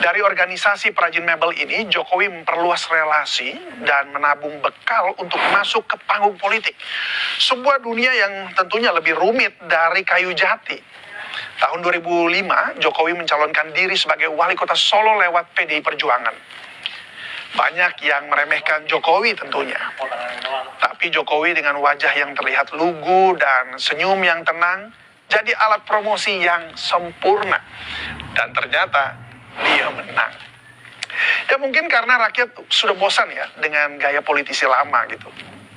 Dari organisasi perajin mebel ini, Jokowi memperluas relasi dan menabung bekal untuk masuk ke panggung politik. Sebuah dunia yang tentunya lebih rumit dari kayu jati. Tahun 2005, Jokowi mencalonkan diri sebagai wali kota Solo lewat PDI Perjuangan. Banyak yang meremehkan Jokowi tentunya. Tapi Jokowi dengan wajah yang terlihat lugu dan senyum yang tenang, jadi alat promosi yang sempurna. Dan ternyata dia menang. Ya mungkin karena rakyat sudah bosan ya dengan gaya politisi lama gitu.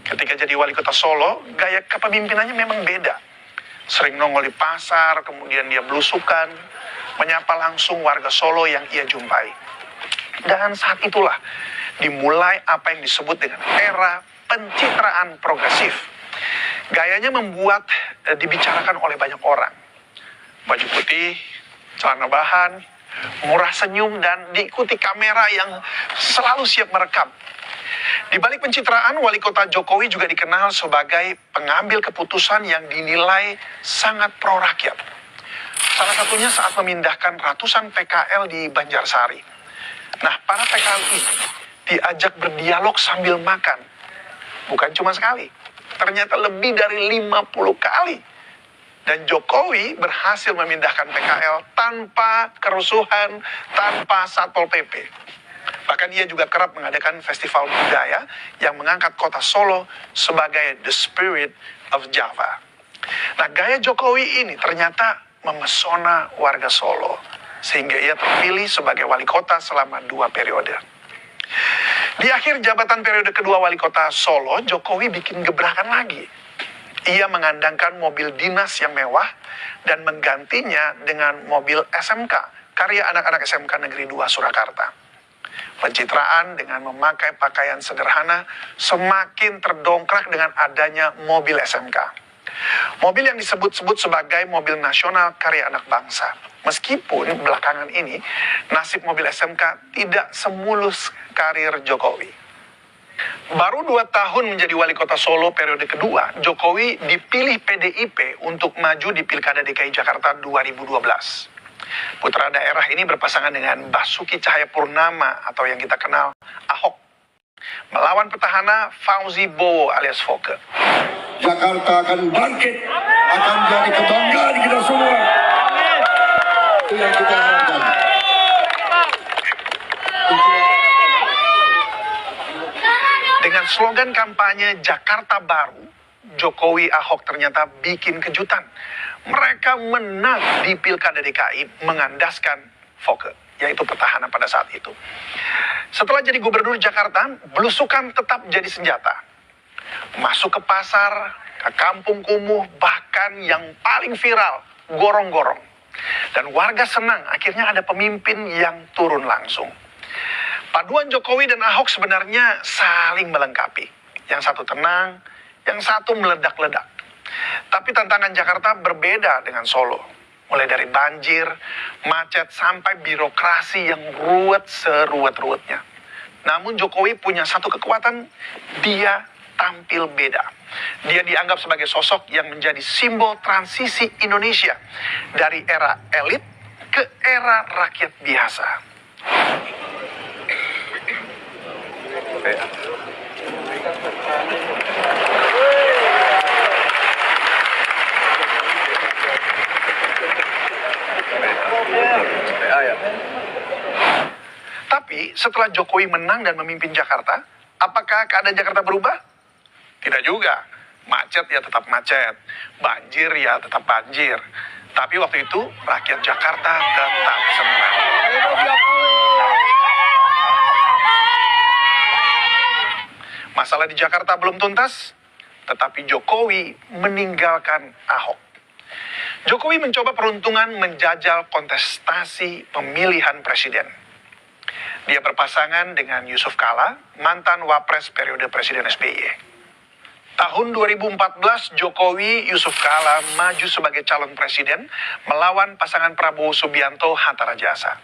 Ketika jadi wali kota Solo, gaya kepemimpinannya memang beda. Sering nongol di pasar, kemudian dia belusukan, menyapa langsung warga Solo yang ia jumpai. Dan saat itulah dimulai apa yang disebut dengan era pencitraan progresif. Gayanya membuat dibicarakan oleh banyak orang. Baju putih, celana bahan, murah senyum, dan diikuti kamera yang selalu siap merekam. Di balik pencitraan, wali kota Jokowi juga dikenal sebagai pengambil keputusan yang dinilai sangat pro rakyat. Salah satunya saat memindahkan ratusan PKL di Banjarsari. Nah, para PKL ini diajak berdialog sambil makan. Bukan cuma sekali, ternyata lebih dari 50 kali. Dan Jokowi berhasil memindahkan PKL tanpa kerusuhan, tanpa Satpol PP. Bahkan ia juga kerap mengadakan festival budaya yang mengangkat kota Solo sebagai the spirit of Java. Nah, gaya Jokowi ini ternyata memesona warga Solo, sehingga ia terpilih sebagai wali kota selama 2 periode. Di akhir jabatan periode kedua wali kota Solo, Jokowi bikin gebrakan lagi. Ia mengandangkan mobil dinas yang mewah dan menggantinya dengan mobil SMK, karya anak-anak SMK Negeri 2 Surakarta. Pencitraan dengan memakai pakaian sederhana semakin terdongkrak dengan adanya mobil SMK. Mobil yang disebut-sebut sebagai mobil nasional karya anak bangsa. Meskipun belakangan ini nasib mobil SMK tidak semulus karir Jokowi. Baru 2 tahun menjadi wali kota Solo periode kedua, Jokowi dipilih PDIP untuk maju di Pilkada DKI Jakarta 2012. Putra daerah ini berpasangan dengan Basuki Cahayapurnama atau yang kita kenal Ahok, melawan petahana Fauzi Bowo alias Foke. Jakarta akan bangkit, akan jadi kebanggaan kita semua. Itu yang kita harapkan. Dengan slogan kampanye Jakarta Baru, Jokowi Ahok ternyata bikin kejutan. Mereka menang di Pilkada DKI mengandaskan Foke, yaitu petahana pada saat itu. Setelah jadi gubernur Jakarta, belusukan tetap jadi senjata. Masuk ke pasar, ke kampung kumuh, bahkan yang paling viral, gorong-gorong. Dan warga senang akhirnya ada pemimpin yang turun langsung. Paduan Jokowi dan Ahok sebenarnya saling melengkapi. Yang satu tenang, yang satu meledak-ledak. Tapi tantangan Jakarta berbeda dengan Solo. Mulai dari banjir, macet, sampai birokrasi yang ruwet seruwet-ruwetnya. Namun Jokowi punya satu kekuatan, dia tampil beda. Dia dianggap sebagai sosok yang menjadi simbol transisi Indonesia dari era elit ke era rakyat biasa. Tapi setelah Jokowi menang dan memimpin Jakarta, apakah keadaan Jakarta berubah? Tidak juga. Macet ya tetap macet, banjir ya tetap banjir. Tapi waktu itu rakyat Jakarta tetap senang. Masalah di Jakarta belum tuntas, tetapi Jokowi meninggalkan Ahok. Jokowi mencoba peruntungan menjajal kontestasi pemilihan presiden. Dia berpasangan dengan Yusuf Kala, mantan wapres periode Presiden SBY. Tahun 2014, Jokowi Yusuf Kala maju sebagai calon presiden melawan pasangan Prabowo Subianto Hatta Rajasa.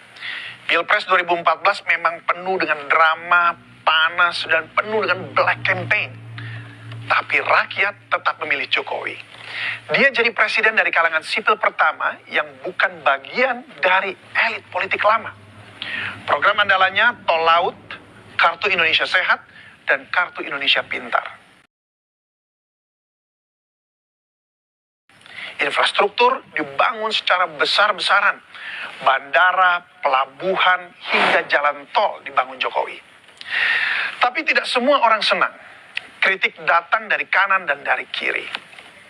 Pilpres 2014 memang penuh dengan drama, panas, dan penuh dengan black campaign. Tapi rakyat tetap memilih Jokowi. Dia jadi presiden dari kalangan sipil pertama yang bukan bagian dari elit politik lama. Program andalannya Tol Laut, Kartu Indonesia Sehat, dan Kartu Indonesia Pintar. Infrastruktur dibangun secara besar-besaran. Bandara, pelabuhan, hingga jalan tol dibangun Jokowi. Tapi tidak semua orang senang. Kritik datang dari kanan dan dari kiri.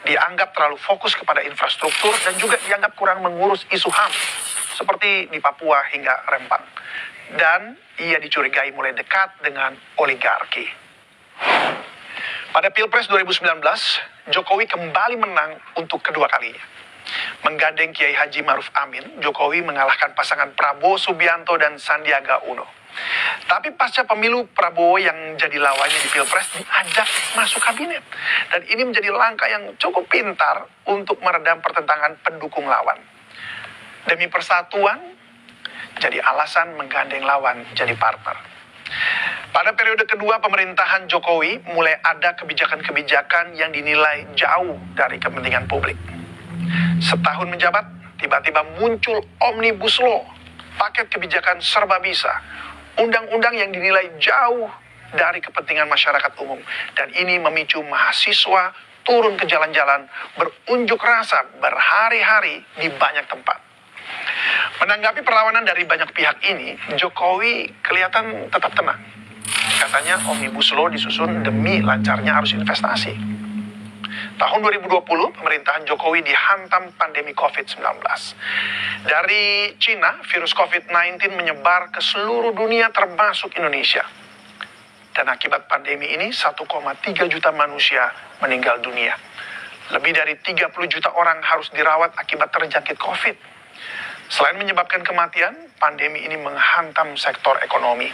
Dianggap terlalu fokus kepada infrastruktur dan juga dianggap kurang mengurus isu HAM. Seperti di Papua hingga Rempang. Dan ia dicurigai mulai dekat dengan oligarki. Pada Pilpres 2019, Jokowi kembali menang untuk kedua kalinya. Menggandeng Kiai Haji Maruf Amin, Jokowi mengalahkan pasangan Prabowo Subianto dan Sandiaga Uno. Tapi pasca pemilu, Prabowo yang jadi lawannya di Pilpres diajak masuk kabinet. Dan ini menjadi langkah yang cukup pintar untuk meredam pertentangan pendukung lawan. Demi persatuan, jadi alasan menggandeng lawan jadi partner. Pada periode kedua pemerintahan Jokowi, mulai ada kebijakan-kebijakan yang dinilai jauh dari kepentingan publik. Setahun menjabat, tiba-tiba muncul Omnibus Law, paket kebijakan serba bisa, undang-undang yang dinilai jauh dari kepentingan masyarakat umum. Dan ini memicu mahasiswa turun ke jalan-jalan, berunjuk rasa berhari-hari di banyak tempat. Menanggapi perlawanan dari banyak pihak ini, Jokowi kelihatan tetap tenang. Katanya Omnibus Law disusun demi lancarnya arus investasi. Tahun 2020, pemerintahan Jokowi dihantam pandemi COVID-19. Dari Cina, virus COVID-19 menyebar ke seluruh dunia termasuk Indonesia. Dan akibat pandemi ini, 1,3 juta manusia meninggal dunia. Lebih dari 30 juta orang harus dirawat akibat terjangkit COVID. Selain menyebabkan kematian, pandemi ini menghantam sektor ekonomi.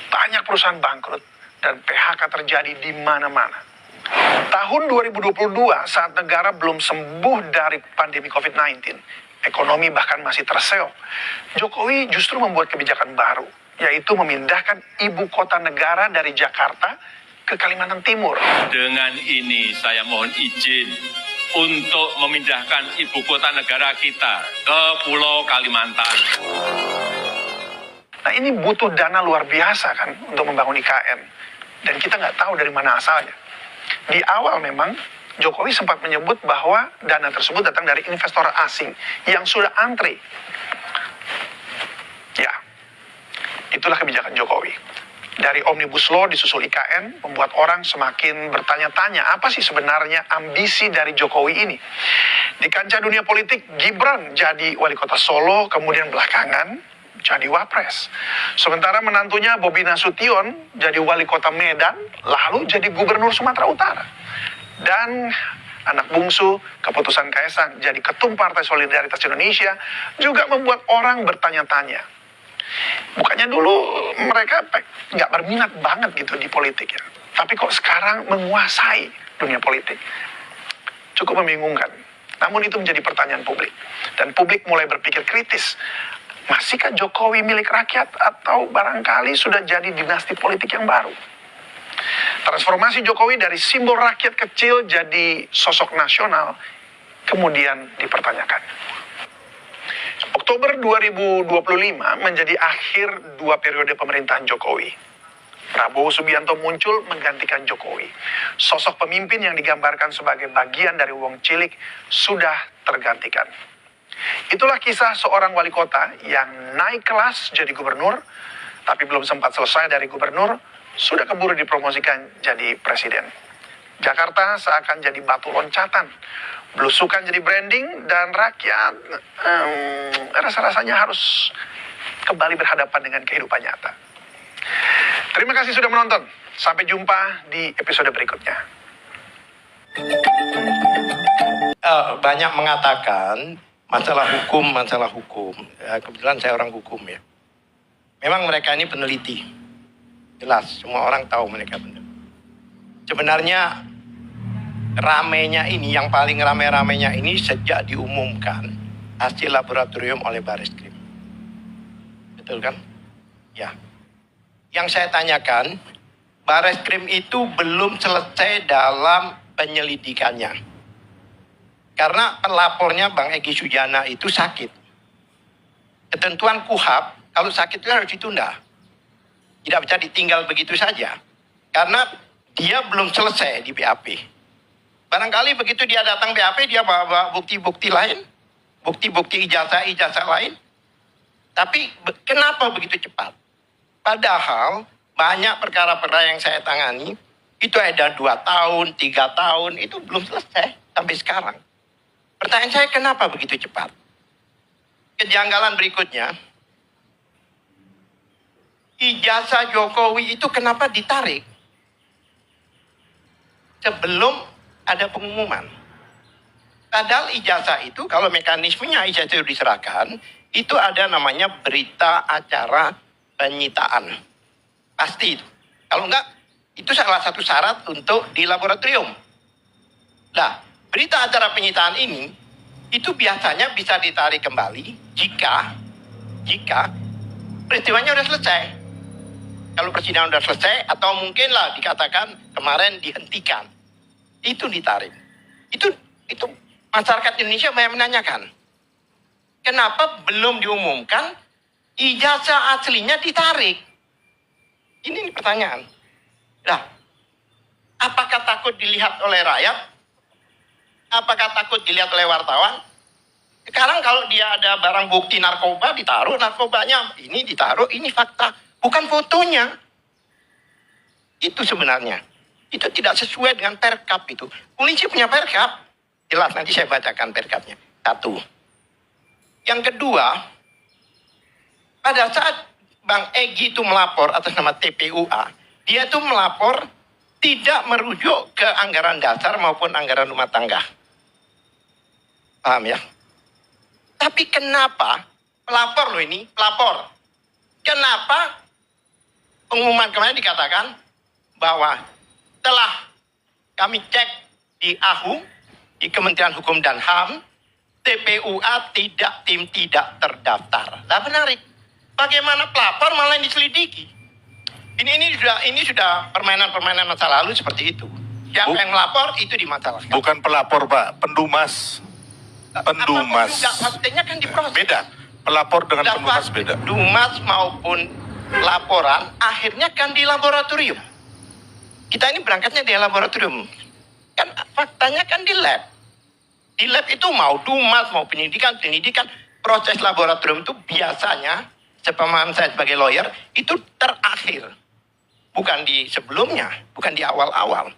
Banyak perusahaan bangkrut dan PHK terjadi di mana-mana. Tahun 2022, saat negara belum sembuh dari pandemi COVID-19, ekonomi bahkan masih terseok, Jokowi justru membuat kebijakan baru, yaitu memindahkan ibu kota negara dari Jakarta ke Kalimantan Timur. Dengan ini saya mohon izin untuk memindahkan ibu kota negara kita ke Pulau Kalimantan. Nah, ini butuh dana luar biasa kan untuk membangun IKN. Dan kita nggak tahu dari mana asalnya. Di awal memang Jokowi sempat menyebut bahwa dana tersebut datang dari investor asing yang sudah antri. Ya, itulah kebijakan Jokowi. Dari Omnibus Law disusul IKN, membuat orang semakin bertanya-tanya apa sih sebenarnya ambisi dari Jokowi ini. Di kancah dunia politik, Gibran jadi wali kota Solo, kemudian belakangan jadi wapres. Sementara menantunya Bobi Nasution jadi wali kota Medan, lalu jadi gubernur Sumatera Utara. Dan anak bungsu keputusan Kaisang jadi ketum Partai Solidaritas Indonesia juga membuat orang bertanya-tanya. Bukannya dulu mereka nggak berminat banget gitu di politik ya. Tapi kok sekarang menguasai dunia politik. Cukup membingungkan. Namun itu menjadi pertanyaan publik. Dan publik mulai berpikir kritis. Masihkah Jokowi milik rakyat atau barangkali sudah jadi dinasti politik yang baru? Transformasi Jokowi dari simbol rakyat kecil jadi sosok nasional kemudian dipertanyakan. Oktober 2025 menjadi akhir 2 periode pemerintahan Jokowi. Prabowo Subianto muncul menggantikan Jokowi. Sosok pemimpin yang digambarkan sebagai bagian dari wong cilik sudah tergantikan. Itulah kisah seorang wali kota yang naik kelas jadi gubernur, tapi belum sempat selesai dari gubernur, sudah keburu dipromosikan jadi presiden. Jakarta seakan jadi batu loncatan, belusukan jadi branding, dan rakyat rasa-rasanya harus kembali berhadapan dengan kehidupan nyata. Terima kasih sudah menonton. Sampai jumpa di episode berikutnya. Banyak mengatakan masalah hukum. Kebetulan saya orang hukum ya. Memang mereka ini peneliti. Jelas, semua orang tahu mereka benar. Sebenarnya ramenya ini, yang paling rame-ramenya ini sejak diumumkan hasil laboratorium oleh Bareskrim. Betul kan? Ya. Yang saya tanyakan, Bareskrim itu belum selesai dalam penyelidikannya. Karena pelapornya Bang Egy Sujana itu sakit. Ketentuan KUHP kalau sakit itu harus ditunda. Tidak bisa ditinggal begitu saja. Karena dia belum selesai di BAP. Barangkali begitu dia datang BAP, dia bawa bukti-bukti lain. Bukti-bukti ijazah lain. Tapi kenapa begitu cepat? Padahal banyak perkara-perkara yang saya tangani, itu ada 2 tahun, 3 tahun, itu belum selesai sampai sekarang. Pertanyaan saya, kenapa begitu cepat? Kejanggalan berikutnya, ijazah Jokowi itu kenapa ditarik sebelum ada pengumuman? Padahal ijazah itu, kalau mekanismenya ijazah itu diserahkan, itu ada namanya berita acara penyitaan. Pasti itu. Kalau enggak, itu salah satu syarat untuk di laboratorium. Nah, berita acara penyitaan ini, itu biasanya bisa ditarik kembali jika peristiwanya sudah selesai. Kalau persidangan sudah selesai, atau mungkinlah dikatakan kemarin dihentikan. Itu ditarik. Itu masyarakat Indonesia banyak menanyakan. Kenapa belum diumumkan ijazah aslinya ditarik? Ini pertanyaan. Nah, apakah takut dilihat oleh rakyat? Apakah takut dilihat oleh wartawan? Sekarang kalau dia ada barang bukti narkoba, ditaruh narkobanya. Ini ditaruh, ini fakta. Bukan fotonya. Itu sebenarnya. Itu tidak sesuai dengan perkap itu. Polisi punya perkap. Jelas, nanti saya bacakan perkapnya. Satu. Yang kedua, pada saat Bang Egy itu melapor atas nama TPUA, dia itu melapor tidak merujuk ke anggaran dasar maupun anggaran rumah tangga. Paham ya? Tapi kenapa pelapor loh ini, pelapor. Kenapa pengumuman kemarin dikatakan bahwa telah kami cek di AHU, di Kementerian Hukum dan HAM, TPUA tidak terdaftar. Nah, menarik. Bagaimana pelapor malah diselidiki? Ini sudah permainan masa lalu seperti itu. Siapa yang melapor itu dimasalahkan. Bukan pelapor, Pak, pendumas. Pendumas. Maksudnya kan diproses. Beda. Pelapor dengan pendumas beda. Pendumas maupun laporan akhirnya kan di laboratorium. Kita ini berangkatnya di laboratorium. Kan faktanya kan di lab. Di lab itu mau dumas, mau penyidikan, proses laboratorium itu biasanya, sepemahaman saya sebagai lawyer, itu terakhir. Bukan di sebelumnya, bukan di awal-awal.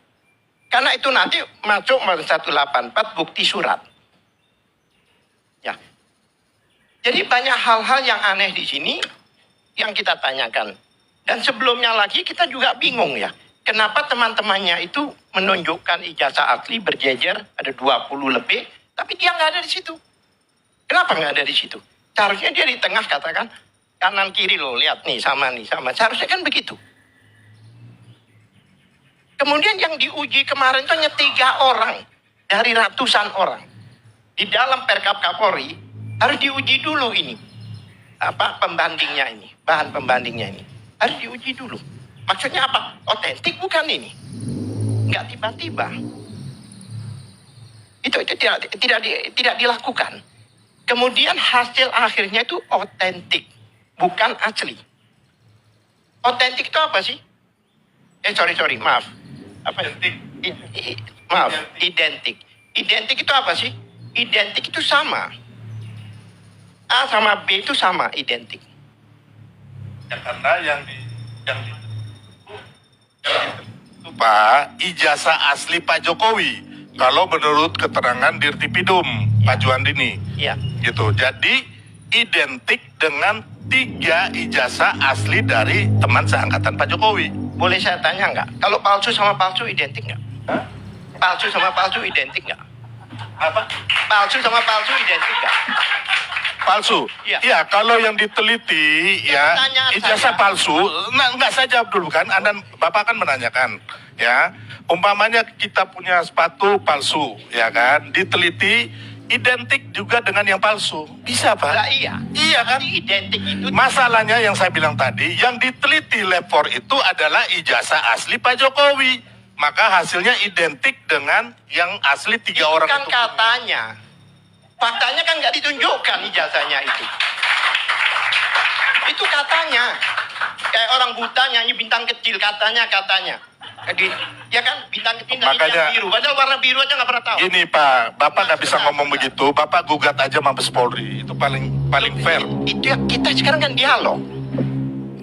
Karena itu nanti masuk 184 bukti surat. Ya. Jadi banyak hal-hal yang aneh di sini yang kita tanyakan. Dan sebelumnya lagi kita juga bingung ya. Kenapa teman-temannya itu menunjukkan ijazah asli berjejer, ada 20 lebih, tapi dia nggak ada di situ. Kenapa nggak ada di situ? Seharusnya dia di tengah katakan, kanan kiri loh, lihat nih, sama. Seharusnya kan begitu. Kemudian yang diuji kemarin itu hanya 3 orang dari ratusan orang. Di dalam Perkap Kapolri harus diuji dulu ini. Pembandingnya ini, bahan pembandingnya ini. Harus diuji dulu. Maksudnya apa? Otentik bukan ini. Nggak tiba-tiba. Itu tidak dilakukan. Kemudian hasil akhirnya itu otentik, bukan asli. Otentik itu apa sih? Sorry, maaf. Identik. Identik itu apa sih? Identik itu sama. A sama B itu sama, identik. Ya, karena yang Pak, ijazah asli Pak Jokowi. Kalau menurut keterangan Dirtipidum, Pak Juandini. Iya. Gitu. Jadi identik dengan 3 ijazah asli dari teman seangkatan Pak Jokowi. Boleh saya tanya nggak? Kalau palsu sama palsu identik nggak? Hah? Palsu sama palsu identik nggak? Apa? Palsu sama palsu identik nggak? Palsu. Iya. Ya, kalau yang diteliti ya Pertanyaan ijazah saya. palsu, enggak saya jawab dulu kan. Bapak kan menanyakan, ya. Umpamanya kita punya sepatu palsu, ya kan? Diteliti identik juga dengan yang palsu. Bisa, Pak? Nah, iya. Iya kan? Jadi identik itu Masalahnya yang saya bilang tadi, yang diteliti lab 4 itu adalah ijazah asli Pak Jokowi. Maka hasilnya identik dengan yang asli 3 orang kan itu. katanya. Faktanya kan nggak ditunjukkan ijazahnya itu. Itu katanya. Kayak orang buta nyanyi bintang kecil, katanya. Jadi, ya kan, bintang kecil nyanyi Makanya- yang biru. Padahal warna biru aja nggak pernah tahu. Gini Pak, Bapak nggak bisa Sudah, ngomong sudah. begitu. Bapak gugat aja Mabes Polri. Itu paling fair. Itu ya, kita sekarang kan dialog.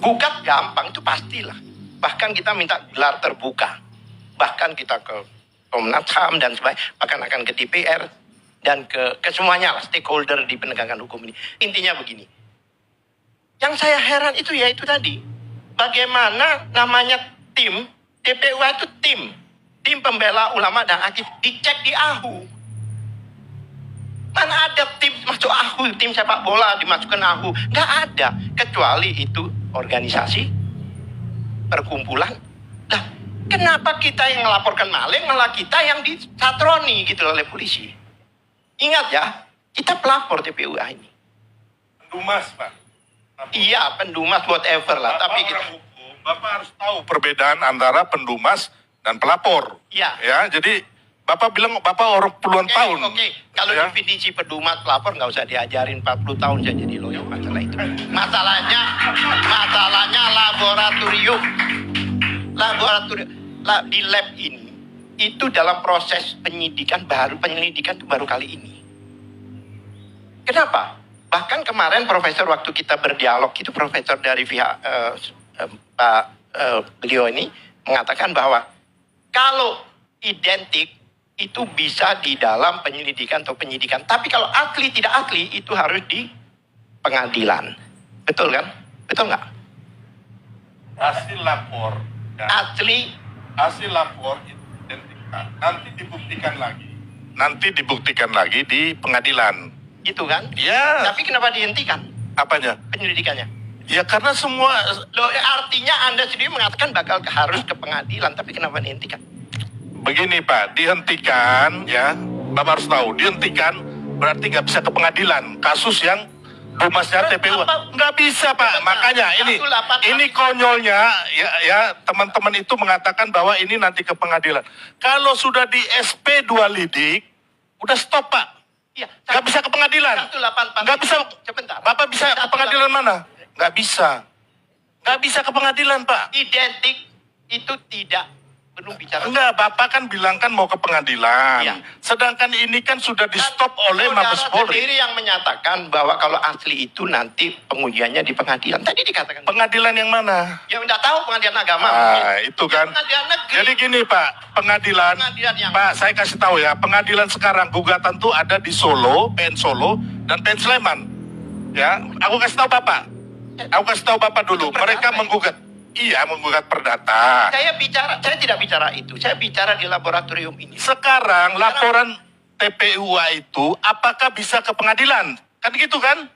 Gugat gampang, itu pastilah. Bahkan kita minta gelar terbuka. Bahkan kita ke Komnas HAM dan sebagainya. Bahkan akan ke DPR dan ke semuanya lah, stakeholder di penegakan hukum ini. Intinya begini. Yang saya heran itu ya itu tadi. Bagaimana namanya tim, TPUA itu tim pembela ulama dan aktif, dicek di AHU. Mana ada tim masuk AHU, tim sepak bola dimasukkan AHU. Nggak ada. Kecuali itu organisasi, perkumpulan. Nah, kenapa kita yang melaporkan maling, malah kita yang disatroni gitu oleh polisi. Ingat ya, kita pelapor TPUA ini. Pendumas Pak. Iya, pendumas whatever lah. Tapi kita, orang hukum, Bapak harus tahu perbedaan antara pendumas dan pelapor. Iya. Ya, jadi Bapak bilang Bapak orang puluhan tahun. Oke. Kalau Ya. definisi pendumas pelapor nggak usah diajarin 40 tahun saya jadi lawyer masalah itu. Masalahnya laboratorium. Di lab ini itu dalam proses penyelidikan itu baru kali ini. Kenapa? Bahkan kemarin profesor waktu kita berdialog itu profesor dari pihak beliau ini mengatakan bahwa kalau identik itu bisa di dalam penyelidikan atau penyidikan. Tapi kalau asli tidak asli itu harus di pengadilan. Betul kan? Betul nggak? Hasil lapor. Ya. Hasil lapor itu identikan. Nanti dibuktikan lagi di pengadilan. Itu kan? Ya. Tapi kenapa dihentikan Apanya? penyelidikannya? Ya karena semua Loh, artinya Anda sendiri mengatakan bakal harus ke pengadilan, tapi kenapa dihentikan? begini Pak, dihentikan ya. Bapak harus tahu, dihentikan berarti nggak bisa ke pengadilan. Kasus yang rumasnya TPU nggak bisa Pak. Makanya ini konyolnya ya teman-teman itu mengatakan bahwa ini nanti ke pengadilan. Kalau sudah di SP 2 lidik, udah stop Pak. Iya, Nggak bisa ke pengadilan. 184. Nggak bisa. Sebentar. Bapak bisa ke pengadilan mana? Nggak bisa. Nggak bisa ke pengadilan Pak. Identik itu tidak belum bicara. Enggak, Bapak kan bilang kan mau ke pengadilan. Iya. Sedangkan ini kan sudah di stop oleh Mabes Saudara Polri. sendiri yang menyatakan bahwa kalau asli itu nanti pengujiannya di pengadilan. Tadi dikatakan. Pengadilan yang mana? Ya udah tahu pengadilan agama. Ah, itu kan. Pengadilan negeri. Jadi gini Pak, pengadilan yang Pak, saya kasih tahu ya, pengadilan sekarang gugatan tuh ada di Solo, PN Solo, dan PN Sleman. Ya, aku kasih tahu Bapak. Aku kasih tahu Bapak dulu. Itu perdata Mereka ya? menggugat. Iya, menggugat perdata. saya tidak bicara itu. Saya bicara di laboratorium ini. Sekarang laporan TPUA itu apakah bisa ke pengadilan? Kan gitu kan?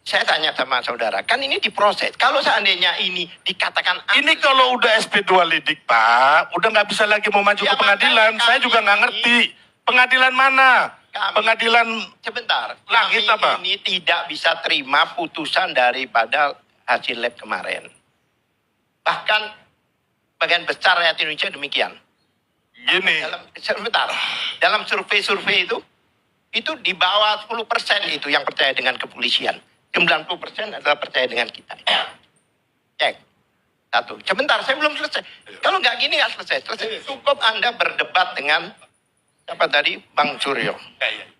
Saya tanya sama saudara, kan ini diproses. Kalau seandainya ini dikatakan Ini kalau udah SP2 lidik Pak, udah nggak bisa lagi mau maju Ya, ke pengadilan. makanya Saya juga nggak kami ngerti. Pengadilan mana? Pengadilan sebentar. Langit Kami apa? ini tidak bisa terima putusan daripada hasil lab kemarin. Bahkan bagian besar rakyat Indonesia demikian. gini. Dalam survei-survei itu di bawah 10% itu yang percaya dengan kepolisian. 90% adalah percaya dengan kita. Cek. Satu. Sebentar, saya belum selesai. Kalau nggak gini nggak selesai. Cukup Anda berdebat dengan siapa tadi? Bang Suryo.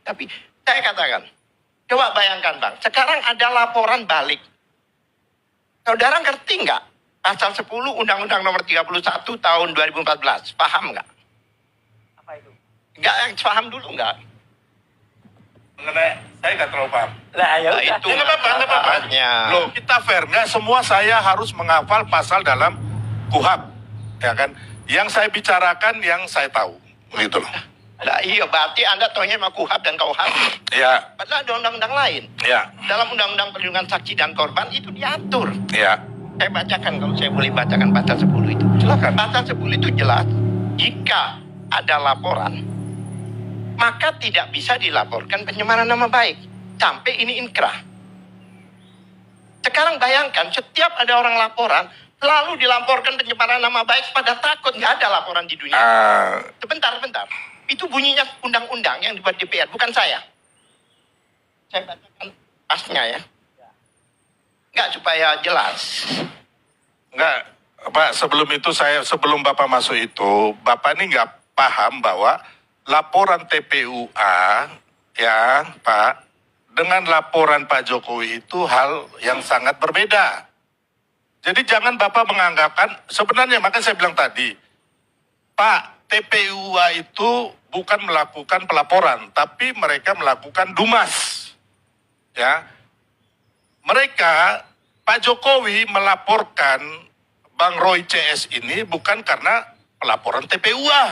Tapi saya katakan, coba bayangkan Bang, sekarang ada laporan balik. Saudara ngerti nggak? Pasal 10 Undang-Undang Nomor 31 Tahun 2014. Paham nggak? Apa itu? Nggak, paham dulu nggak? Mengenai saya nggak terlalu paham. Lah ya Nah, udah. itu Nggak apa-apa, nggak apa-apa. masalahnya. Loh, kita fair. Nggak semua saya harus menghafal pasal dalam KUHP. Ya kan? Yang saya bicarakan yang saya tahu. Gitu loh. Lah iya, berarti Anda taunya sama KUHP dan KUHP. Ya, Padahal ada undang-undang lain. ya, Dalam Undang-Undang Perlindungan Saksi dan Korban itu diatur. ya. Saya bacakan kalau saya boleh bacakan pasal 10 itu. Silakan. Pasal 10 itu jelas, jika ada laporan, maka tidak bisa dilaporkan pencemaran nama baik. Sampai ini inkrah. Sekarang bayangkan, setiap ada orang laporan, lalu dilaporkan pencemaran nama baik, pada takut. Nggak ada laporan di dunia. Sebentar. Itu bunyinya undang-undang yang dibuat DPR, bukan saya. Saya bacakan pasnya ya. Enggak, supaya jelas. Enggak, Pak, sebelum Bapak masuk itu, Bapak ini nggak paham bahwa laporan TPUA, ya Pak, dengan laporan Pak Jokowi itu hal yang sangat berbeda. Jadi jangan Bapak menganggapkan, sebenarnya makanya saya bilang tadi, Pak, TPUA itu bukan melakukan pelaporan, tapi mereka melakukan dumas. Ya, mereka, Pak Jokowi melaporkan Bang Roy CS ini bukan karena pelaporan TPUA.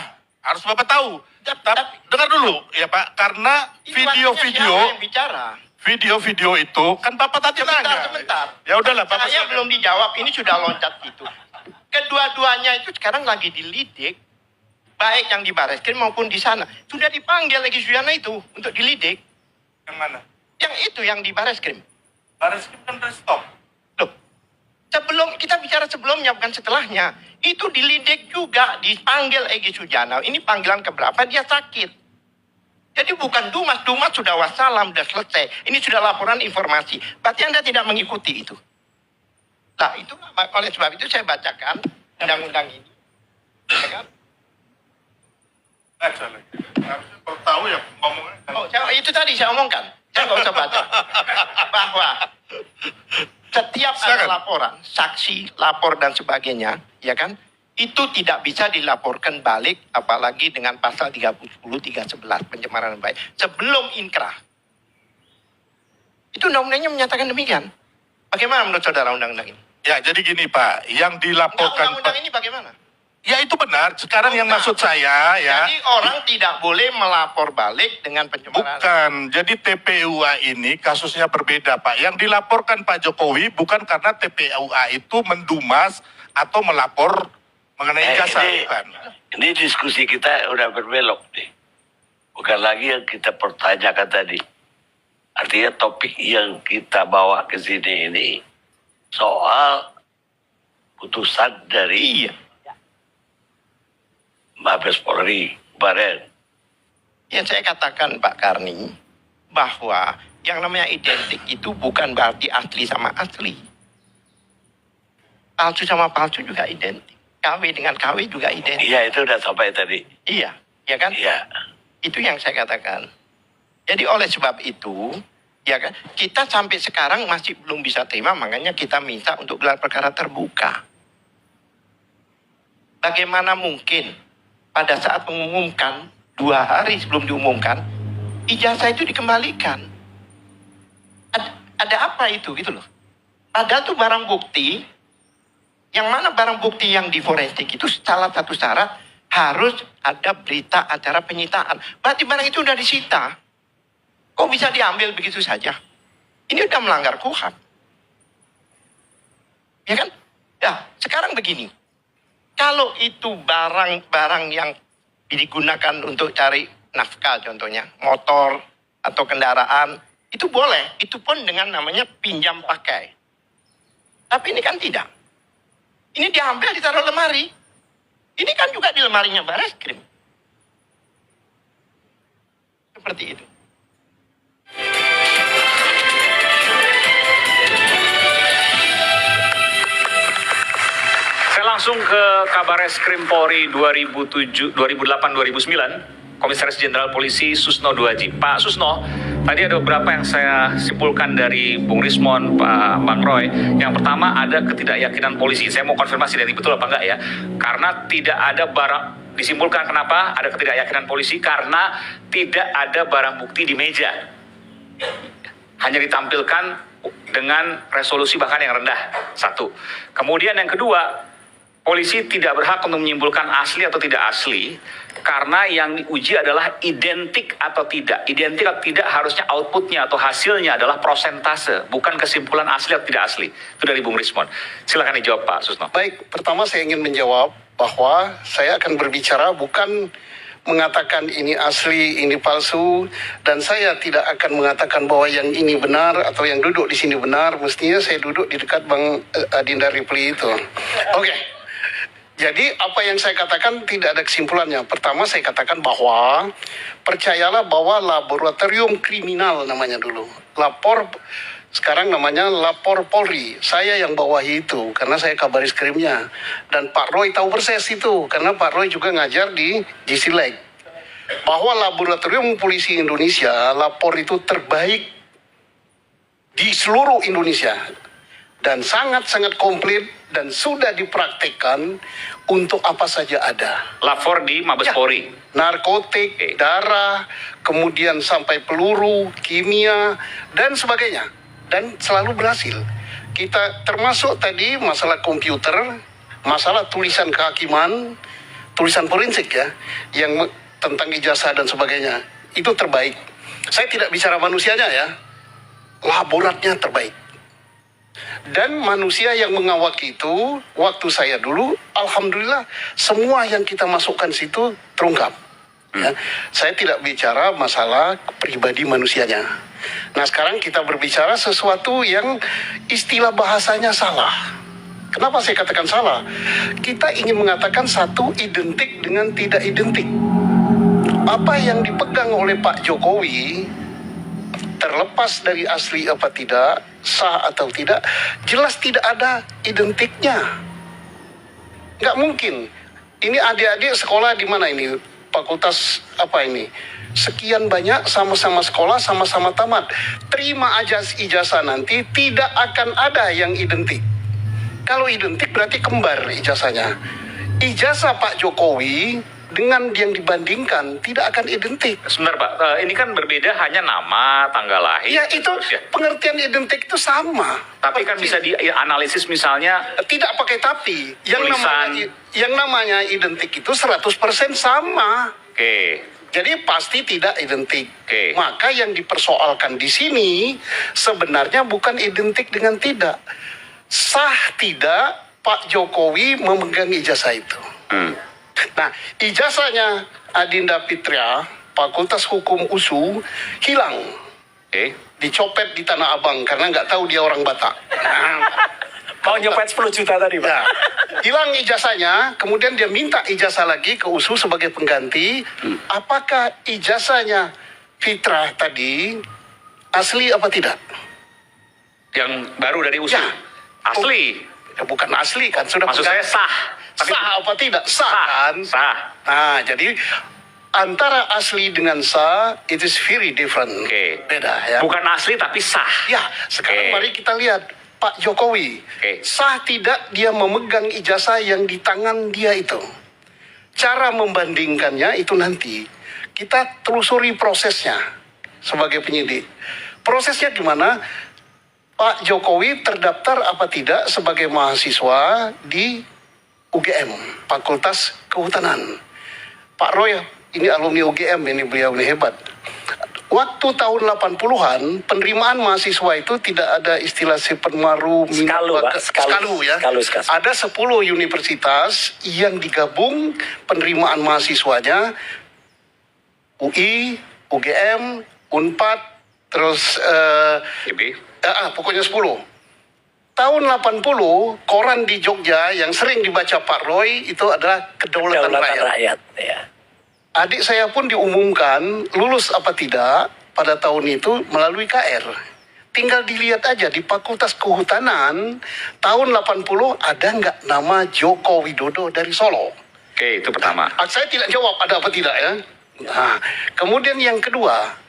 Harus Bapak tahu. Dengar dulu ya Pak, karena video-video itu kan Bapak tadi nanya. Sebentar. Ya udahlah Bapak. Saya belum dijawab, ini sudah loncat gitu. Kedua-duanya itu sekarang lagi dilidik, baik yang di Barreskrim maupun di sana. Sudah dipanggil Egy Sujana itu untuk dilidik. Yang mana? Yang itu yang di Barreskrim. Barreskrim kan udah stop. Loh, kita bicara sebelumnya bukan setelahnya. Itu dilidik juga, dipanggil Egy Sujana. Ini panggilan keberapa, dia sakit. Jadi bukan dumas sudah wassalam, sudah selesai. Ini sudah laporan informasi. Berarti Anda tidak mengikuti itu. Nah, itu oleh sebab itu saya bacakan undang-undang ini. Ya kan? Harusnya kalau tahu ya ngomongnya. Itu tadi saya omongkan. Saya nggak usah baca. Bahwa setiap ada laporan, saksi, lapor dan sebagainya, ya kan? Itu tidak bisa dilaporkan balik, apalagi dengan pasal 310, 311, pencemaran nama baik. Sebelum inkrah. Itu undang-undangnya menyatakan demikian. Bagaimana menurut saudara undang-undang ini? Ya, jadi gini Pak, yang dilaporkan Undang-undang ini bagaimana? Ya itu benar. Sekarang yang maksud saya ya. Jadi orang tidak boleh melapor balik dengan pencemaran. Bukan. Jadi TPUA ini kasusnya berbeda Pak. Yang dilaporkan Pak Jokowi bukan karena TPUA itu mendumas atau melapor mengenai jasa. Ini diskusi kita udah berbelok nih. Bukan lagi yang kita pertanyakan tadi. Artinya topik yang kita bawa ke sini ini soal putusan dari Mabes Polri kemarin. Yang saya katakan Pak Karni, bahwa yang namanya identik itu bukan berarti asli sama asli. Palsu sama palsu juga identik. KW dengan KW juga identik. Iya, itu udah sampai tadi. Iya, ya kan? Iya. Itu yang saya katakan. Jadi oleh sebab itu, ya kan, kita sampai sekarang masih belum bisa terima, makanya kita minta untuk gelar perkara terbuka. Bagaimana mungkin pada saat mengumumkan 2 hari sebelum diumumkan, ijazah itu dikembalikan? Ada apa itu gitu loh? Padahal itu barang bukti, yang mana barang bukti yang di forensik itu salah satu syarat harus ada berita acara penyitaan. Berarti barang itu udah disita. Kok bisa diambil begitu saja? Ini udah melanggar KUHP. Ya kan? Ya, sekarang begini. Kalau itu barang-barang yang digunakan untuk cari nafkah contohnya, motor atau kendaraan, itu boleh. Itu pun dengan namanya pinjam pakai. Tapi ini kan tidak. Ini diambil, ditaruh lemari. Ini kan juga di lemarinya Barreskrim. Seperti itu. Saya langsung ke Kabarreskrim Polri 2008-2009, Komisaris Jenderal Polisi Susno Duaji. Pak Susno, tadi ada beberapa yang saya simpulkan dari Bung Rismon, Pak Bang Roy. Yang pertama ada ketidakyakinan polisi. Saya mau konfirmasi dari betul apa enggak ya. Karena tidak ada barang, disimpulkan kenapa ada ketidakyakinan polisi, karena tidak ada barang bukti di meja. Hanya ditampilkan dengan resolusi bahkan yang rendah. Satu. Kemudian yang kedua, polisi tidak berhak untuk menyimpulkan asli atau tidak asli, karena yang diuji adalah identik atau tidak. Identik atau tidak harusnya outputnya atau hasilnya adalah prosentase, bukan kesimpulan asli atau tidak asli. Itu dari Bung Rismon. Silakan dijawab Pak Susno. Baik, pertama saya ingin menjawab bahwa saya akan berbicara bukan mengatakan ini asli, ini palsu, dan saya tidak akan mengatakan bahwa yang ini benar atau yang duduk di sini benar. Mestinya saya duduk di dekat Bang Adinda Ripli itu. Oke. Jadi apa yang saya katakan tidak ada kesimpulannya. Pertama saya katakan bahwa percayalah bahwa laboratorium kriminal namanya dulu. Lapor Sekarang namanya Lapor Polri. Saya yang bawahi itu karena saya Kabarisskrimnya. Dan Pak Roy tahu persis itu karena Pak Roy juga ngajar di GC-Leg. Bahwa Laboratorium Polisi Indonesia, Lapor itu terbaik di seluruh Indonesia. Dan sangat-sangat komplit dan sudah dipraktekkan untuk apa saja ada. Lapor di Mabes Polri. Narkotik, darah, kemudian sampai peluru, kimia, dan sebagainya. Dan selalu berhasil. Kita termasuk tadi masalah komputer, masalah tulisan kehakiman, tulisan forensik ya, yang tentang ijazah dan sebagainya. Itu terbaik. Saya tidak bicara manusianya ya, laboratnya terbaik. Dan manusia yang mengawak itu, waktu saya dulu, alhamdulillah semua yang kita masukkan situ terungkap. Ya. Saya tidak bicara masalah pribadi manusianya. Nah sekarang kita berbicara sesuatu yang istilah bahasanya salah. Kenapa saya katakan salah? Kita ingin mengatakan satu identik dengan tidak identik. Apa yang dipegang oleh Pak Jokowi, terlepas dari asli apa tidak, sah atau tidak, jelas tidak ada identiknya. Nggak mungkin. Ini adik-adik sekolah di mana ini? Fakultas apa ini? Sekian banyak sama-sama sekolah, sama-sama tamat. Terima aja ijazah nanti, tidak akan ada yang identik. Kalau identik berarti kembar ijazahnya. Ijazah Pak Jokowi dengan yang dibandingkan tidak akan identik. Sebentar Pak, ini kan berbeda hanya nama, tanggal lahir. Ya itu pengertian identik itu sama. Tapi kan bisa dianalisis misalnya. Tidak pakai tapi. Tulisan. Yang namanya identik itu 100% sama. Oke. Jadi pasti tidak identik. Oke. Maka yang dipersoalkan di sini sebenarnya bukan identik dengan tidak. Sah tidak Pak Jokowi memegang ijazah itu. Nah, ijazahnya Adinda Fitria, Fakultas Hukum USU, hilang. Dicopet di Tanah Abang karena nggak tahu dia orang Batak. Mau nyopet 10 juta tadi Pak. Ya, hilang ijazahnya, kemudian dia minta ijazah lagi ke USU sebagai pengganti. Apakah ijazahnya Fitra tadi asli apa tidak? Yang baru dari USU? Ya. Asli? Bukan asli kan, sudah Maksud saya sah. Tapi sah apa tidak? Sah kan? Sah. Nah, jadi antara asli dengan sah, it is very different. Beda ya. Bukan asli tapi sah. Ya, sekarang mari kita lihat Pak Jokowi. Sah tidak dia memegang ijazah yang di tangan dia itu. Cara membandingkannya itu nanti. Kita telusuri prosesnya sebagai penyidik. Prosesnya gimana? Pak Jokowi terdaftar apa tidak sebagai mahasiswa di UGM, Fakultas Kehutanan. Pak Roy, ini alumni UGM, ini beliau ini hebat. Waktu tahun 80-an, penerimaan mahasiswa itu tidak ada istilah sepenmaru skalu ya. Ada 10 universitas yang digabung penerimaan mahasiswanya UI, UGM, Unpad, terus pokoknya 10. Tahun 80, koran di Jogja yang sering dibaca Pak Roy itu adalah Kedaulatan Rakyat. Ya. Adik saya pun diumumkan lulus apa tidak pada tahun itu melalui KR. Tinggal dilihat aja di Fakultas Kehutanan tahun 80 ada nggak nama Joko Widodo dari Solo. Oke, itu pertama. Saya tidak jawab ada apa tidak ya. Nah, kemudian yang kedua,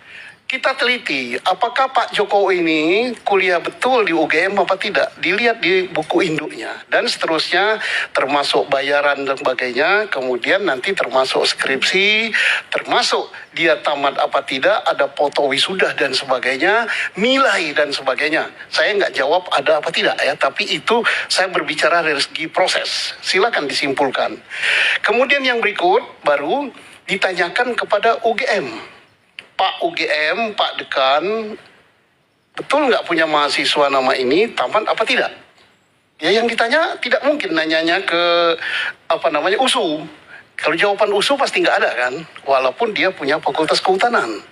kita teliti apakah Pak Jokowi ini kuliah betul di UGM apa tidak. Dilihat di buku induknya dan seterusnya, termasuk bayaran dan sebagainya. Kemudian nanti termasuk skripsi, termasuk dia tamat apa tidak, ada foto wisuda dan sebagainya, nilai dan sebagainya. Saya nggak jawab ada apa tidak ya, tapi itu saya berbicara dari segi proses. Silakan disimpulkan. Kemudian yang berikut baru ditanyakan kepada UGM. Pak UGM, Pak Dekan, betul nggak punya mahasiswa nama ini, tamat apa tidak? Ya yang ditanya tidak mungkin nanyanya ke USU. Kalau jawaban USU pasti nggak ada kan, walaupun dia punya Fakultas Kehutanan.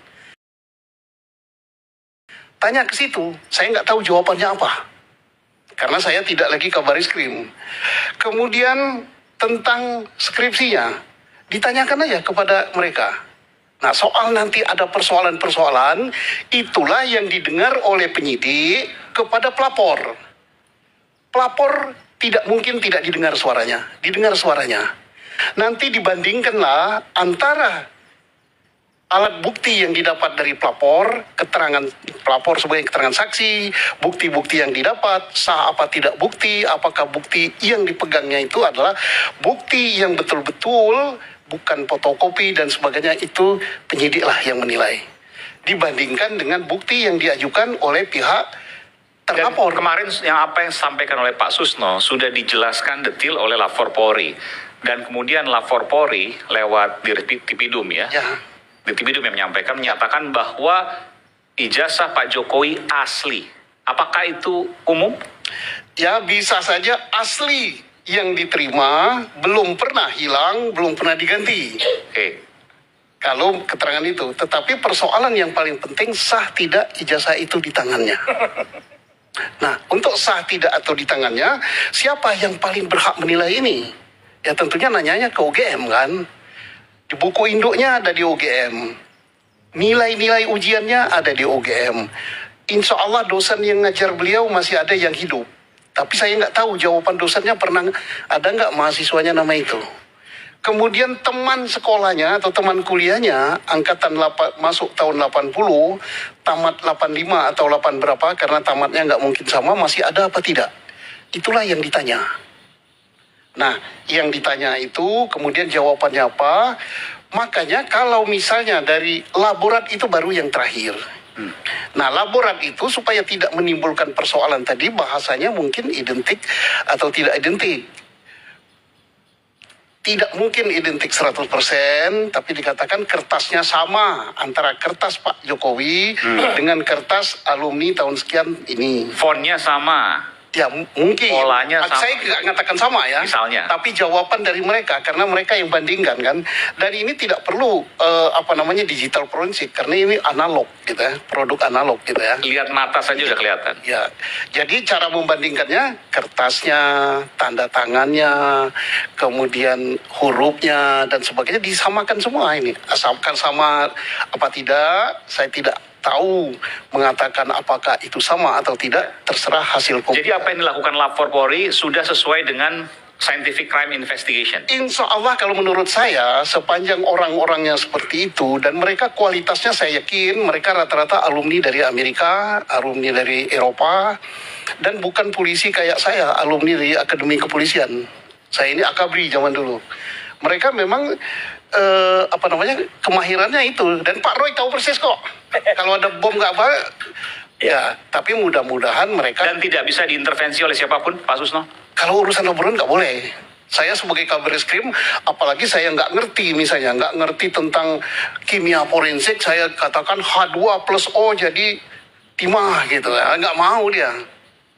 Tanya ke situ, saya nggak tahu jawabannya apa, karena saya tidak lagi Kabarisskrim. Kemudian tentang skripsinya, ditanyakan aja kepada mereka. Nah, soal nanti ada persoalan-persoalan, itulah yang didengar oleh penyidik kepada pelapor. Pelapor tidak mungkin tidak didengar suaranya. Nanti dibandingkanlah antara alat bukti yang didapat dari pelapor, keterangan pelapor sebagai keterangan saksi, bukti-bukti yang didapat, sah apa tidak bukti, apakah bukti yang dipegangnya itu adalah bukti yang betul-betul bukan fotokopi dan sebagainya, itu penyidiklah yang menilai. Dibandingkan dengan bukti yang diajukan oleh pihak terlapor. Dan kemarin apa yang disampaikan oleh Pak Susno sudah dijelaskan detail oleh Lapor Polri. Dan kemudian Lapor Polri lewat Dirtipidum ya. Dirtipidum yang menyatakan bahwa ijazah Pak Jokowi asli. Apakah itu umum? Ya, bisa saja asli yang diterima, belum pernah hilang, belum pernah diganti. Oke. Kalau keterangan itu. Tetapi persoalan yang paling penting, sah tidak ijazah itu di tangannya. Nah, untuk sah tidak atau di tangannya, siapa yang paling berhak menilai ini? Ya tentunya nanyanya ke UGM kan. Di buku induknya ada di UGM. Nilai-nilai ujiannya ada di UGM. Insya Allah dosen yang ngajar beliau masih ada yang hidup. Tapi saya nggak tahu jawaban dosennya pernah ada nggak mahasiswanya nama itu. Kemudian teman sekolahnya atau teman kuliahnya angkatan masuk tahun 80, tamat 85 atau 8 berapa, karena tamatnya nggak mungkin sama, masih ada apa tidak? Itulah yang ditanya. Nah, yang ditanya itu kemudian jawabannya apa? Makanya kalau misalnya dari laborat itu baru yang terakhir. Nah, laborat itu supaya tidak menimbulkan persoalan tadi, bahasanya mungkin identik atau tidak identik. Tidak mungkin identik 100%, tapi dikatakan kertasnya sama antara kertas Pak Jokowi dengan kertas alumni tahun sekian ini. Fontnya sama. Ya mungkin. Polanya sama. Saya nggak mengatakan sama ya. Misalnya. Tapi jawaban dari mereka, karena mereka yang bandingkan kan. Dan ini tidak perlu digital forensik, karena ini analog gitu ya, produk analog gitu ya. Lihat mata saja udah kelihatan. Ya, jadi cara membandingkannya, kertasnya, tanda tangannya, kemudian hurufnya dan sebagainya disamakan semua ini. Asalkan sama apa tidak, saya tidak tahu mengatakan apakah itu sama atau tidak, terserah hasil komputer. Jadi apa yang dilakukan Lapor Polri sudah sesuai dengan Scientific Crime Investigation? Insya Allah kalau menurut saya, sepanjang orang-orangnya seperti itu, dan mereka kualitasnya saya yakin mereka rata-rata alumni dari Amerika, alumni dari Eropa, dan bukan polisi kayak saya, alumni dari Akademi Kepolisian. Saya ini akabri zaman dulu. Mereka memang kemahirannya itu, dan Pak Roy tahu persis kok. Kalau ada bom nggak apa, ya. Tapi mudah-mudahan mereka. Dan tidak bisa diintervensi oleh siapapun, Pak Susno? Kalau urusan laboran nggak boleh. Saya sebagai Kabar Reskrim, apalagi saya nggak ngerti, misalnya nggak ngerti tentang kimia forensik, saya katakan H2+O jadi timah gitu, nggak mau dia.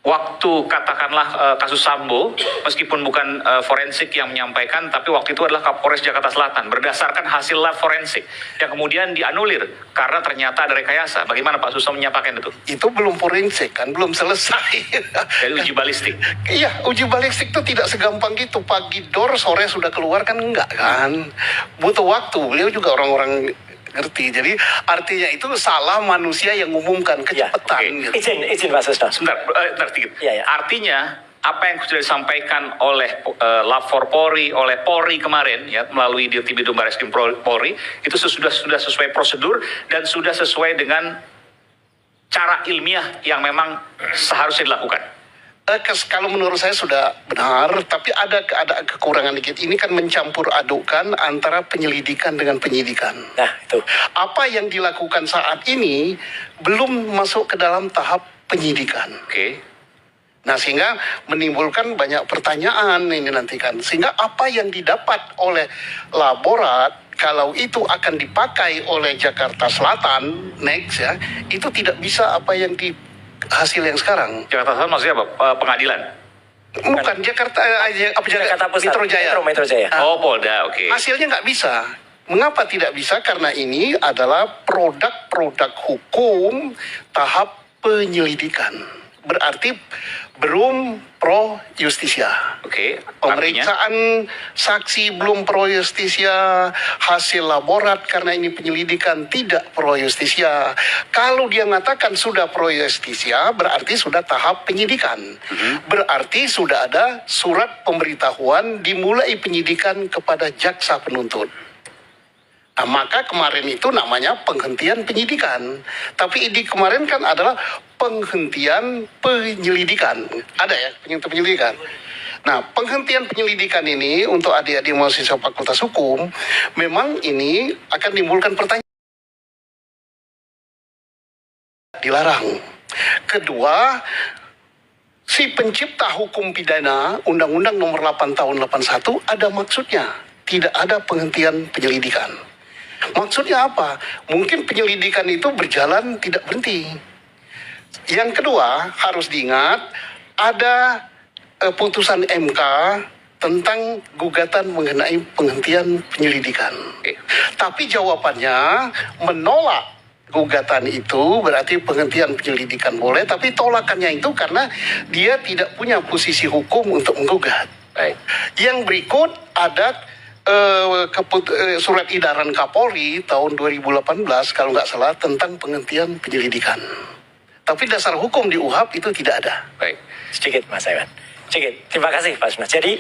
Waktu katakanlah kasus Sambo, meskipun bukan forensik yang menyampaikan, tapi waktu itu adalah Kapolres Jakarta Selatan berdasarkan hasil lab forensik yang kemudian dianulir karena ternyata ada rekayasa. Bagaimana Pak Susno menyampaikan itu? Itu belum forensik kan, belum selesai. Dari uji balistik. Iya, uji balistik itu tidak segampang gitu. Pagi dor, sore sudah keluar kan, enggak kan? Butuh waktu. Beliau juga orang-orang ngerti. Jadi artinya itu salah manusia yang mengumumkan kecepatan. Ya, gitu. Izin Pak Susno. Sebentar sedikit. Ya. Artinya apa yang sudah disampaikan oleh Lapor Polri, oleh Polri kemarin ya melalui Dirtipidum Barreskrim Polri itu sudah sesuai prosedur dan sudah sesuai dengan cara ilmiah yang memang seharusnya dilakukan. Kalau menurut saya sudah benar, tapi ada kekurangan dikit. Ini kan mencampur adukkan antara penyelidikan dengan penyidikan. Nah, itu. Apa yang dilakukan saat ini belum masuk ke dalam tahap penyidikan. Oke. Nah, sehingga menimbulkan banyak pertanyaan ini nanti kan. Sehingga apa yang didapat oleh laborat, kalau itu akan dipakai oleh Jakarta Selatan, next ya, itu tidak bisa apa yang di hasil yang sekarang. Jakarta Selatan maksudnya apa? Pengadilan? Bukan, Jakarta Metro Jaya. Metro Jaya. Oh, Polda, oke. Hasilnya nggak bisa. Mengapa tidak bisa? Karena ini adalah produk-produk hukum tahap penyelidikan. Berarti belum pro justisia. Oke, artinya Pemeriksaan saksi belum pro justisia, hasil laborat karena ini penyelidikan tidak pro justisia. Kalau dia mengatakan sudah pro justisia, berarti sudah tahap penyidikan. Berarti sudah ada surat pemberitahuan dimulai penyidikan kepada jaksa penuntut. Nah, maka kemarin itu namanya penghentian penyidikan. Tapi ini kemarin kan adalah penghentian penyelidikan. Ada ya, penghentian penyelidikan. Nah, penghentian penyelidikan ini untuk adik-adik mahasiswa Fakultas Hukum, memang ini akan menimbulkan pertanyaan. Dilarang. Kedua, si pencipta hukum pidana, Undang-Undang Nomor 8 Tahun 81, ada maksudnya. Tidak ada penghentian penyelidikan. Maksudnya apa? Mungkin penyelidikan itu berjalan tidak berhenti. Yang kedua, harus diingat, ada putusan MK tentang gugatan mengenai penghentian penyelidikan. Tapi jawabannya menolak gugatan itu, berarti penghentian penyelidikan boleh, tapi tolakannya itu karena dia tidak punya posisi hukum untuk menggugat. Yang berikut ada surat edaran Kapolri tahun 2018 kalau nggak salah tentang penghentian penyelidikan. Tapi dasar hukum di UHAP itu tidak ada. Baik, sedikit Mas Iwan. Sedikit. Terima kasih Pak Susno. Jadi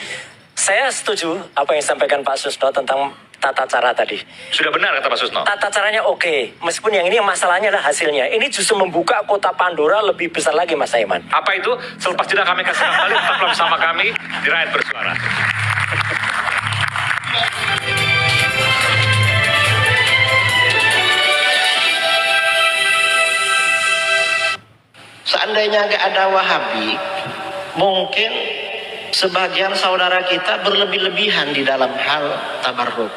saya setuju apa yang disampaikan Pak Susno tentang tata cara tadi. sudah benar kata Pak Susno. Tata caranya oke. Meskipun yang ini masalahnya adalah hasilnya. Ini justru membuka kota Pandora lebih besar lagi Mas Iwan. Apa itu? Selepas jeda kami kasih kembali, tetaplah bersama kami di Rakyat Bersuara. Seandainya nggak ada Wahabi, mungkin sebagian saudara kita berlebih-lebihan di dalam hal tabarruk,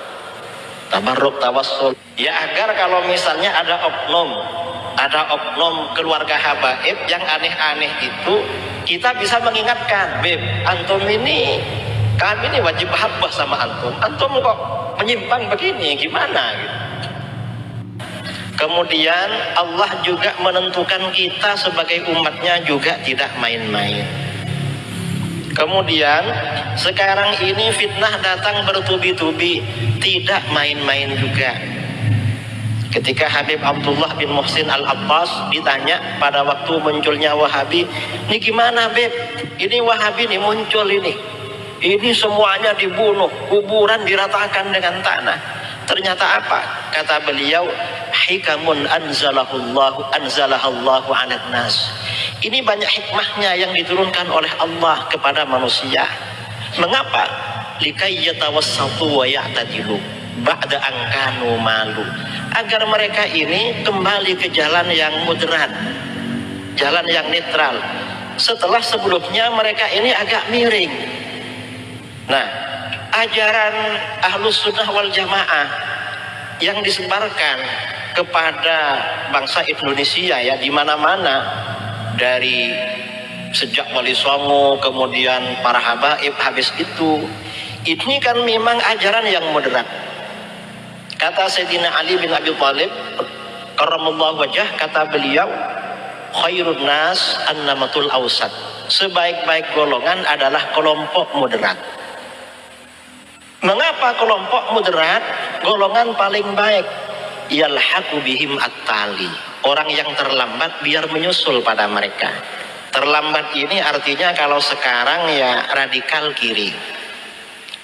tawassul. Ya agar kalau misalnya ada oknum keluarga habaib yang aneh-aneh itu, kita bisa mengingatkan, Beb, antum ini, kami ini wajib habah sama antum kok menyimpang begini, gimana gitu. Kemudian Allah juga menentukan kita sebagai umatnya juga tidak main-main. Kemudian sekarang ini fitnah datang bertubi-tubi, tidak main-main juga. Ketika Habib Abdullah bin Muhsin Al-Abbas ditanya pada waktu munculnya Wahabi, ini gimana Beb? Ini Wahabi nih muncul ini semuanya dibunuh, kuburan diratakan dengan tanah. Ternyata apa? Kata beliau, hikamun anzalahallahu 'alan nas. Ini banyak hikmahnya yang diturunkan oleh Allah kepada manusia. Mengapa? Likai yatawassatu wa ya'tadilu ba'da an kanu malu. Agar mereka ini kembali ke jalan yang moderat, jalan yang netral. Setelah sebelumnya mereka ini agak miring. Nah, ajaran Ahlus Sunnah wal Jamaah yang disebarkan kepada bangsa Indonesia ya di mana-mana, dari sejak Wali Songo kemudian para habaib habis itu, ini kan memang ajaran yang moderat. Kata Sayyidina Ali bin Abi Thalib karramallahu wajhah, kata beliau, khairun nas annamatul awsat. Sebaik-baik golongan adalah kelompok moderat. Mengapa kelompok moderat golongan paling baik? Yalhaqu bihim at-tali. Orang yang terlambat biar menyusul pada mereka. Terlambat ini artinya kalau sekarang ya radikal kiri.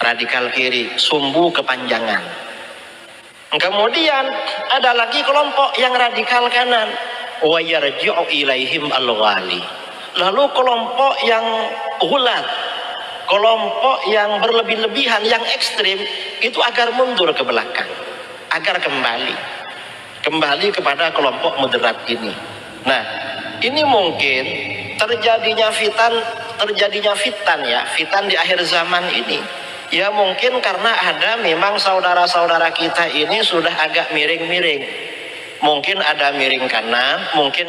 Radikal kiri, sumbu kepanjangan. Kemudian ada lagi kelompok yang radikal kanan. Wa yarji'u ilaihim al-ghali. Lalu kelompok yang hulat, kelompok yang berlebih-lebihan, yang ekstrim, itu agar mundur ke belakang, agar kembali kepada kelompok moderat ini. Nah, ini mungkin terjadinya fitan di akhir zaman ini. Ya mungkin karena ada memang saudara-saudara kita ini sudah agak miring-miring. Mungkin ada miring kanan, mungkin